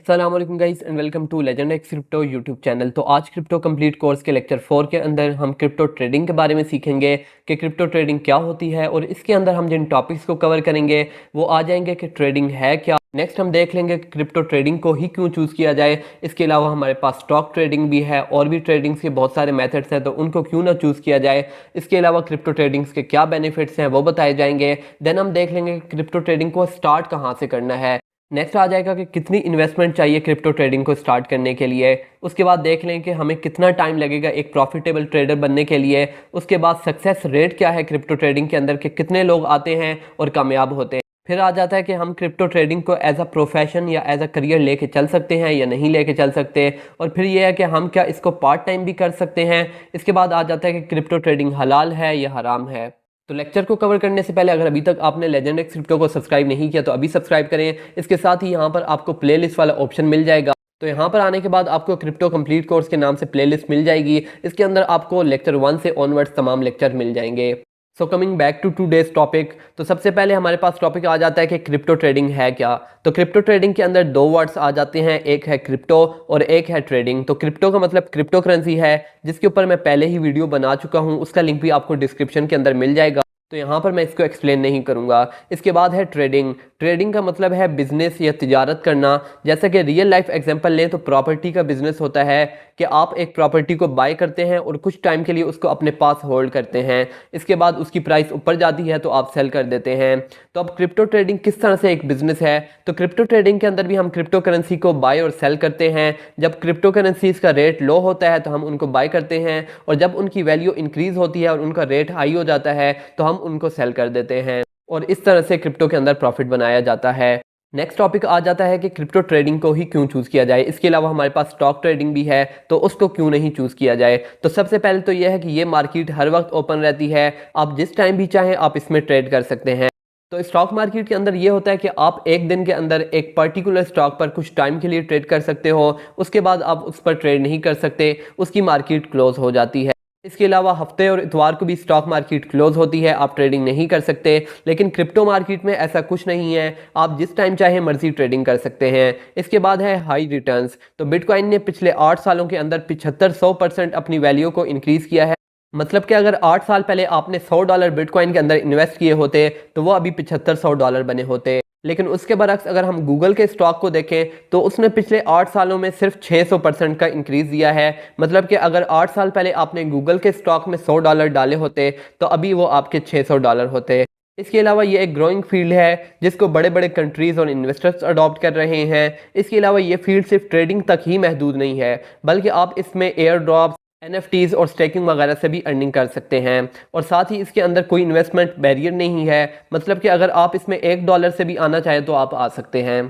अस्सलाम वालेकुम guys and welcome to legend X crypto YouTube channel. तो आज क्रिप्टो कंप्लीट कोर्स के लेक्चर 4 के अंदर हम क्रिप्टो ट्रेडिंग के बारे में सीखेंगे कि क्रिप्टो ट्रेडिंग क्या होती है और इसके अंदर हम जिन टॉपिक्स को कवर करेंगे वो आ जाएंगे कि ट्रेडिंग है क्या। नेक्स्ट हम देख लेंगे कि क्रिप्टो ट्रेडिंग को ही क्यों चूज़ किया जाए। इसके अलावा हमारे पास स्टॉक ट्रेडिंग भी है और भी ट्रेडिंग्स के बहुत सारे मेथड्स हैं, तो उनको क्यों ना चूज़ किया जाए। इसके अलावा क्रिप्टो ट्रेडिंग्स के क्या बेनिफिट्स हैं वो बताए जाएंगे। देन हम देख लेंगे क्रिप्टो ट्रेडिंग को स्टार्ट कहाँ से करना है। नेक्स्ट आ जाएगा कि कितनी इन्वेस्टमेंट चाहिए क्रिप्टो ट्रेडिंग को स्टार्ट करने के लिए। उसके बाद देख लें कि हमें कितना टाइम लगेगा एक प्रॉफिटेबल ट्रेडर बनने के लिए। उसके बाद सक्सेस रेट क्या है क्रिप्टो ट्रेडिंग के अंदर, के कितने लोग आते हैं और कामयाब होते हैं। फिर आ जाता है कि हम क्रिप्टो ट्रेडिंग को एज अ प्रोफेशन या एज अ करियर लेके चल सकते हैं या नहीं लेके चल सकते। और फिर ये है कि हम क्या इसको पार्ट टाइम भी कर सकते हैं। इसके बाद आ जाता है कि क्रिप्टो ट्रेडिंग हलाल है या हराम है। तो लेक्चर को कवर करने से पहले अगर अभी तक आपने लेजेंड एक्स क्रिप्टो को सब्सक्राइब नहीं किया तो अभी सब्सक्राइब करें। इसके साथ ही यहाँ पर आपको प्लेलिस्ट वाला ऑप्शन मिल जाएगा। तो यहाँ पर आने के बाद आपको क्रिप्टो कंप्लीट कोर्स के नाम से प्लेलिस्ट मिल जाएगी। इसके अंदर आपको लेक्चर 1 से ऑनवर्ड्स तमाम लेक्चर मिल जाएंगे। So coming back to today's topic, तो सबसे पहले हमारे पास टॉपिक आ जाता है कि क्रिप्टो ट्रेडिंग है क्या। तो क्रिप्टो ट्रेडिंग के अंदर दो वर्ड्स आ जाते हैं, एक है क्रिप्टो और एक है ट्रेडिंग। तो क्रिप्टो का मतलब क्रिप्टो करेंसी है, जिसके ऊपर मैं पहले ही वीडियो बना चुका हूँ, उसका लिंक भी आपको डिस्क्रिप्शन के अंदर मिल जाएगा, तो यहाँ पर मैं इसको एक्सप्लेन नहीं करूँगा। इसके बाद है ट्रेडिंग। ट्रेडिंग का मतलब है बिजनेस या तिजारत करना। जैसे कि रियल लाइफ एग्जांपल लें तो प्रॉपर्टी का बिजनेस होता है कि आप एक प्रॉपर्टी को बाय करते हैं और कुछ टाइम के लिए उसको अपने पास होल्ड करते हैं। इसके बाद उसकी प्राइस ऊपर जाती है तो आप सेल कर देते हैं। तो अब क्रिप्टो ट्रेडिंग किस तरह से एक बिजनेस है। तो क्रिप्टो ट्रेडिंग के अंदर भी हम क्रिप्टो करेंसी को बाय और सेल करते हैं। जब क्रिप्टो करेंसीज का रेट लो होता है तो हम उनको बाय करते हैं, और जब उनकी वैल्यू इंक्रीज होती है और उनका रेट हाई हो जाता है तो हम उनको सेल कर देते हैं, और इस तरह से क्रिप्टो के अंदर प्रॉफिट बनाया जाता है। नेक्स्ट टॉपिक आ जाता है कि क्रिप्टो ट्रेडिंग को ही क्यों चूज़ किया जाए। इसके अलावा हमारे पास स्टॉक ट्रेडिंग भी है, तो उसको क्यों नहीं चूज़ किया जाए। तो सबसे पहले तो यह है कि ये मार्केट हर वक्त ओपन रहती है, आप जिस टाइम भी चाहें आप इसमें ट्रेड कर सकते हैं। तो स्टॉक मार्केट के अंदर ये होता है कि आप एक दिन के अंदर एक पर्टिकुलर स्टॉक पर कुछ टाइम के लिए ट्रेड कर सकते हो, उसके बाद आप उस पर ट्रेड नहीं कर सकते, उसकी मार्केट क्लोज हो जाती है। इसके अलावा हफ्ते और इतवार को भी स्टॉक मार्केट क्लोज होती है, आप ट्रेडिंग नहीं कर सकते। लेकिन क्रिप्टो मार्केट में ऐसा कुछ नहीं है, आप जिस टाइम चाहे मर्जी ट्रेडिंग कर सकते हैं। इसके बाद है हाई रिटर्न्स। तो बिटकॉइन ने पिछले 8 सालों के अंदर 75-100% अपनी वैल्यू को इंक्रीज किया है। मतलब कि अगर 8 साल पहले आपने $100 बिटकॉइन के अंदर इन्वेस्ट किए होते तो वो अभी $75-100 बने होते। लेकिन उसके बरक्स अगर हम गूगल के स्टॉक को देखें तो उसने पिछले 8 सालों में सिर्फ 600% का इंक्रीज दिया है। मतलब कि अगर 8 साल पहले आपने गूगल के स्टॉक में $100 डाले होते तो अभी वो आपके $600 होते। इसके अलावा ये एक ग्रोइंग फील्ड है जिसको बड़े बड़े कंट्रीज और इन्वेस्टर्स अडॉप्ट कर रहे हैं। इसके अलावा ये फील्ड सिर्फ ट्रेडिंग तक ही महदूद नहीं है, बल्कि आप इसमें एयर ड्रॉप्स, NFTs और स्टेकिंग वगैरह से भी अर्निंग कर सकते हैं। और साथ ही इसके अंदर कोई इन्वेस्टमेंट बैरियर नहीं है, मतलब कि अगर आप इसमें $1 से भी आना चाहें तो आप आ सकते हैं।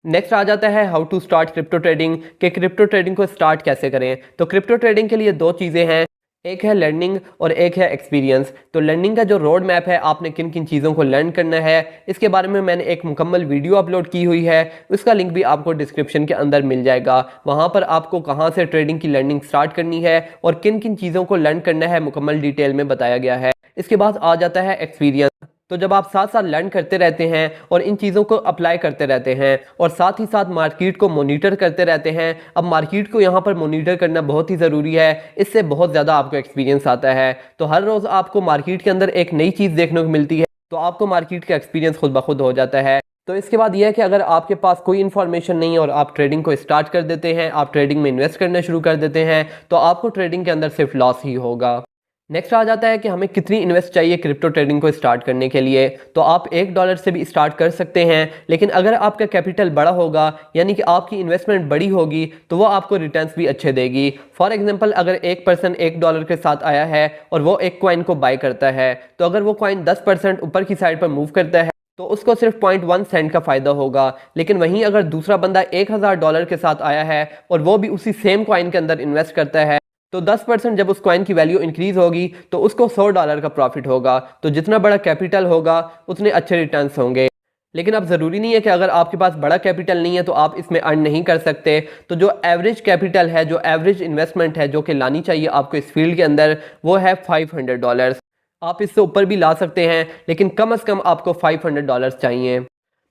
नेक्स्ट आ जाता है how to start crypto trading, कि क्रिप्टो ट्रेडिंग को स्टार्ट कैसे करें। तो क्रिप्टो ट्रेडिंग के लिए दो चीज़ें हैं, एक है लर्निंग और एक है एक्सपीरियंस। तो लर्निंग का जो रोड मैप है, आपने किन किन चीज़ों को लर्न करना है, इसके बारे में मैंने एक मुकम्मल वीडियो अपलोड की हुई है, उसका लिंक भी आपको डिस्क्रिप्शन के अंदर मिल जाएगा। वहाँ पर आपको कहाँ से ट्रेडिंग की लर्निंग स्टार्ट करनी है और किन किन चीज़ों को लर्न करना है मुकम्मल डिटेल में बताया गया है। इसके बाद आ जाता है एक्सपीरियंस। तो जब आप साथ साथ लर्न करते रहते हैं और इन चीज़ों को अप्लाई करते रहते हैं और साथ ही साथ मार्केट को मॉनिटर करते रहते हैं। अब मार्केट को यहाँ पर मॉनिटर करना बहुत ही ज़रूरी है, इससे बहुत ज़्यादा आपको एक्सपीरियंस आता है। तो हर रोज़ आपको मार्केट के अंदर एक नई चीज़ देखने को मिलती है, तो आपको मार्केट का एक्सपीरियंस खुद ब खुद हो जाता है। तो इसके बाद यह है कि अगर आपके पास कोई इन्फॉर्मेशन नहीं है और आप ट्रेडिंग को स्टार्ट कर देते हैं, आप ट्रेडिंग में इन्वेस्ट करना शुरू कर देते हैं, तो आपको ट्रेडिंग के अंदर सिर्फ लॉस ही होगा। नेक्स्ट आ जाता है कि हमें कितनी इन्वेस्ट चाहिए क्रिप्टो ट्रेडिंग को स्टार्ट करने के लिए। तो आप $1 से भी स्टार्ट कर सकते हैं, लेकिन अगर आपका कैपिटल बड़ा होगा, यानी कि आपकी इन्वेस्टमेंट बड़ी होगी, तो वो आपको रिटर्न्स भी अच्छे देगी। फॉर एग्जांपल अगर एक पर्सन $1 के साथ आया है और वो एक कॉइन को बाय करता है, तो अगर वो कॉइन 10% ऊपर की साइड पर मूव करता है तो उसको सिर्फ 0.1 सेंट का फायदा होगा। लेकिन वहीं अगर दूसरा बंदा $1000 के साथ आया है और वो भी उसी सेम कॉइन के अंदर इन्वेस्ट करता है, तो 10% जब उस कॉइन की वैल्यू इंक्रीज होगी तो उसको $100 का प्रॉफिट होगा। तो जितना बड़ा कैपिटल होगा उतने अच्छे रिटर्न्स होंगे। लेकिन अब ज़रूरी नहीं है कि अगर आपके पास बड़ा कैपिटल नहीं है तो आप इसमें अर्न नहीं कर सकते। तो जो एवरेज कैपिटल है, जो एवरेज इन्वेस्टमेंट है जो कि लानी चाहिए आपको इस फील्ड के अंदर, वो है $500। आप इससे ऊपर भी ला सकते हैं, लेकिन कम से कम आपको $500 चाहिए।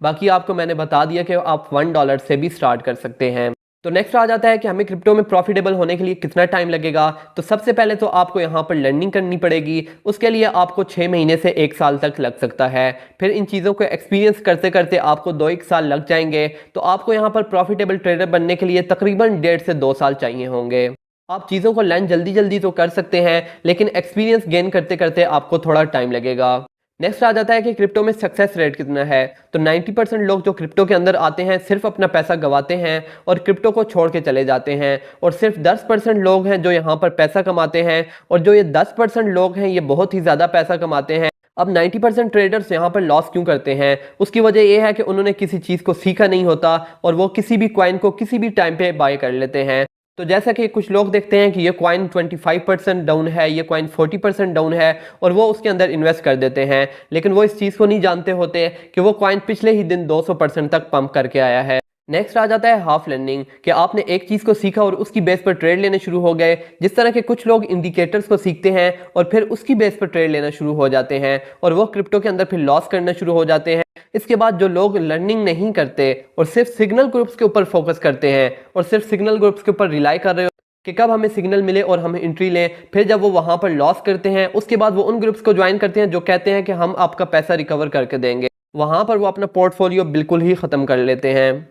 बाकी आपको मैंने बता दिया कि आप $1 से भी स्टार्ट कर सकते हैं। तो नेक्स्ट आ जाता है कि हमें क्रिप्टो में प्रॉफिटेबल होने के लिए कितना टाइम लगेगा। तो सबसे पहले तो आपको यहाँ पर लर्निंग करनी पड़ेगी। उसके लिए आपको 6 महीने से 1 साल तक लग सकता है। फिर इन चीज़ों को एक्सपीरियंस करते करते आपको 2-1 साल लग जाएंगे। तो आपको यहाँ पर प्रॉफिटेबल ट्रेडर बनने के लिए तकरीबन 1.5 से 2 साल चाहिए होंगे। आप चीज़ों को लर्न जल्दी जल्दी तो कर सकते हैं, लेकिन एक्सपीरियंस गेन करते करते आपको थोड़ा टाइम लगेगा। नेक्स्ट आ जाता है कि क्रिप्टो में सक्सेस रेट कितना है। तो 90% लोग जो क्रिप्टो के अंदर आते हैं सिर्फ अपना पैसा गंवाते हैं और क्रिप्टो को छोड़ के चले जाते हैं, और सिर्फ 10% लोग हैं जो यहाँ पर पैसा कमाते हैं, और जो ये 10% लोग हैं ये बहुत ही ज़्यादा पैसा कमाते हैं। अब 90% ट्रेडर्स यहाँ पर लॉस क्यों करते हैं? उसकी वजह यह है कि उन्होंने किसी चीज़ को सीखा नहीं होता और वो किसी भी कॉइन को किसी भी टाइम पे बाय कर लेते हैं। तो जैसा कि कुछ लोग देखते हैं कि ये कॉइन 25% डाउन है, ये कॉइन 40% डाउन है, और वो उसके अंदर इन्वेस्ट कर देते हैं, लेकिन वो इस चीज़ को नहीं जानते होते कि वो कॉइन पिछले ही दिन 200% तक पंप करके आया है। नेक्स्ट आ जाता है हाफ लर्निंग, कि आपने एक चीज़ को सीखा और उसकी बेस पर ट्रेड लेने शुरू हो गए। जिस तरह के कुछ लोग इंडिकेटर्स को सीखते हैं और फिर उसकी बेस पर ट्रेड लेना शुरू हो जाते हैं और वो क्रिप्टो के अंदर फिर लॉस करना शुरू हो जाते हैं। इसके बाद जो लोग लर्निंग नहीं करते और सिर्फ सिग्नल ग्रुप्स के ऊपर फोकस करते हैं और सिर्फ सिग्नल ग्रुप्स के ऊपर रिलाई कर रहे हो कि कब हमें सिग्नल मिले और हम एंट्री लें, फिर जब वो वहां पर लॉस करते हैं उसके बाद वो उन ग्रुप्स को ज्वाइन करते हैं जो कहते हैं कि हम आपका पैसा रिकवर करके देंगे। वहां पर वो अपना पोर्टफोलियो बिल्कुल ही ख़त्म कर लेते हैं।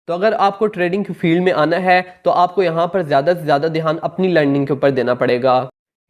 तो अगर आपको ट्रेडिंग की फील्ड में आना है तो आपको यहाँ पर ज़्यादा से ज़्यादा ध्यान अपनी लर्निंग के ऊपर देना पड़ेगा।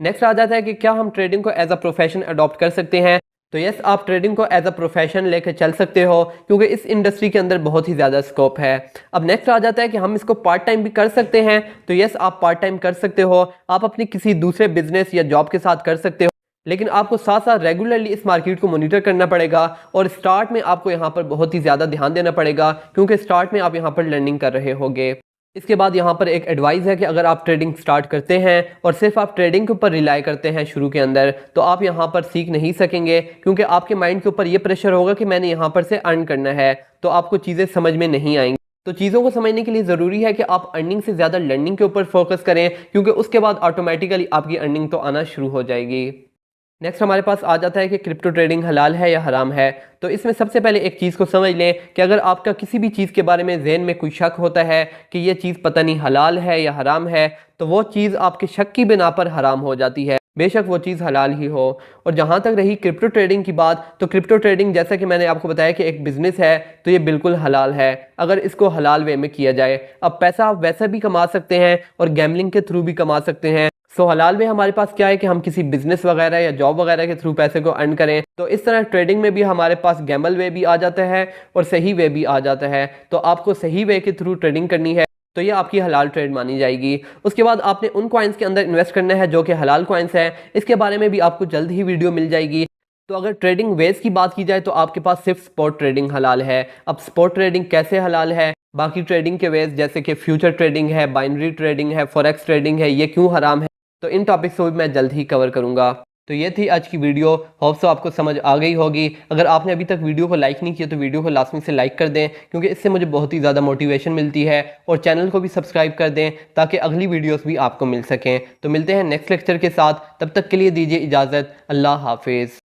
नेक्स्ट आ जाता है कि क्या हम ट्रेडिंग को एज अ प्रोफेशन अडॉप्ट कर सकते हैं। तो यस, आप ट्रेडिंग को एज अ प्रोफेशन लेकर चल सकते हो, क्योंकि इस इंडस्ट्री के अंदर बहुत ही ज़्यादा स्कोप है। अब नेक्स्ट आ जाता है कि हम इसको पार्ट टाइम भी कर सकते हैं। तो यस, आप पार्ट टाइम कर सकते हो, आप अपनी किसी दूसरे बिजनेस या जॉब के साथ कर सकते हो, लेकिन आपको साथ साथ रेगुलरली इस मार्केट को मॉनिटर करना पड़ेगा। और स्टार्ट में आपको यहाँ पर बहुत ही ज़्यादा ध्यान देना पड़ेगा, क्योंकि स्टार्ट में आप यहाँ पर लर्निंग कर रहे होगे। इसके बाद यहाँ पर एक एडवाइस है कि अगर आप ट्रेडिंग स्टार्ट करते हैं और सिर्फ आप ट्रेडिंग के ऊपर रिलाई करते हैं शुरू के अंदर, तो आप यहाँ पर सीख नहीं सकेंगे, क्योंकि आपके माइंड के ऊपर ये प्रेशर होगा कि मैंने यहाँ पर से अर्न करना है, तो आपको चीज़ें समझ में नहीं आएंगी। तो चीज़ों को समझने के लिए ज़रूरी है कि आप अर्निंग से ज़्यादा लर्निंग के ऊपर फोकस करें, क्योंकि उसके बाद ऑटोमेटिकली आपकी अर्निंग तो आना शुरू हो जाएगी। नेक्स्ट हमारे पास आ जाता है कि क्रिप्टो ट्रेडिंग हलाल है या हराम है। तो इसमें सबसे पहले एक चीज़ को समझ लें कि अगर आपका किसी भी चीज़ के बारे में जहन में कोई शक होता है कि ये चीज़ पता नहीं हलाल है या हराम है, तो वो चीज़ आपके शक की बिना पर हराम हो जाती है, बेशक वो चीज़ हलाल ही हो। और जहाँ तक रही क्रिप्टो ट्रेडिंग की बात, तो क्रिप्टो ट्रेडिंग जैसा कि मैंने आपको बताया कि एक बिज़नेस है, तो ये बिल्कुल हलाल है अगर इसको हलाल वे में किया जाए। अब पैसा आप वैसे भी कमा सकते हैं और गैमलिंग के थ्रू भी कमा सकते हैं। सो हलाल में हमारे पास क्या है कि हम किसी बिजनेस वगैरह या जॉब वगैरह के थ्रू पैसे को अर्न करें। तो इस तरह ट्रेडिंग में भी हमारे पास गैमल वे भी आ जाता है और सही वे भी आ जाता है। तो आपको सही वे के थ्रू ट्रेडिंग करनी है, तो ये आपकी हलाल ट्रेड मानी जाएगी। उसके बाद आपने उन कॉइन्स के अंदर इन्वेस्ट करना है जो कि हलाल कॉइन्स हैं। इसके बारे में भी आपको जल्द ही वीडियो मिल जाएगी। तो अगर ट्रेडिंग वेज की बात की जाए तो आपके पास सिर्फ स्पॉट ट्रेडिंग हलाल है। अब स्पॉट ट्रेडिंग कैसे हलाल है, बाकी ट्रेडिंग के वेज जैसे कि फ्यूचर ट्रेडिंग है, बाइनरी ट्रेडिंग है, फॉरेक्स ट्रेडिंग है, ये क्यों हराम है, तो इन टॉपिक्स को भी मैं जल्द ही कवर करूंगा। तो ये थी आज की वीडियो, होप सो आपको समझ आ गई होगी। अगर आपने अभी तक वीडियो को लाइक नहीं किया तो वीडियो को लाजमी से लाइक कर दें, क्योंकि इससे मुझे बहुत ही ज़्यादा मोटिवेशन मिलती है। और चैनल को भी सब्सक्राइब कर दें ताकि अगली वीडियोस भी आपको मिल सकें। तो मिलते हैं नेक्स्ट लेक्चर के साथ, तब तक के लिए दीजिए इजाज़त। अल्लाह हाफिज़।